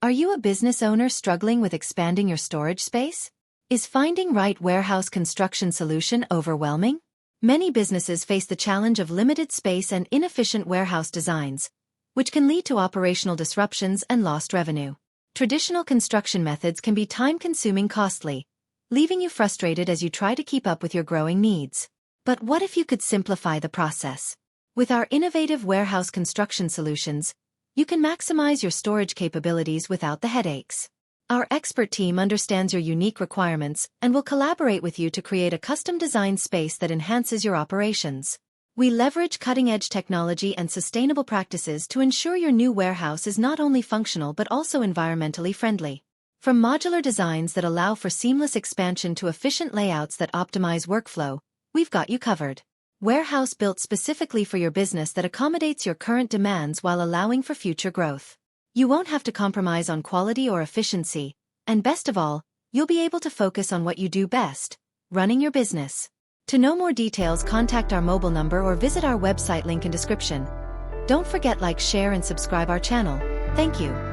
Are you a business owner struggling with expanding your storage space? Is finding right warehouse construction solution overwhelming? Many businesses face the challenge of limited space and inefficient warehouse designs, which can lead to operational disruptions and lost revenue. Traditional construction methods can be time-consuming, costly, leaving you frustrated as you try to keep up with your growing needs. But what if you could simplify the process? With our innovative warehouse construction solutions, you can maximize your storage capabilities without the headaches. Our expert team understands your unique requirements and will collaborate with you to create a custom-designed space that enhances your operations. We leverage cutting-edge technology and sustainable practices to ensure your new warehouse is not only functional but also environmentally friendly. From modular designs that allow for seamless expansion to efficient layouts that optimize workflow, we've got you covered. Warehouse built specifically for your business that accommodates your current demands while allowing for future growth. You won't have to compromise on quality or efficiency, and best of all, you'll be able to focus on what you do best, running your business. To know more details, contact our mobile number or visit our website, link in description. Don't forget, like, share and subscribe our channel. Thank you.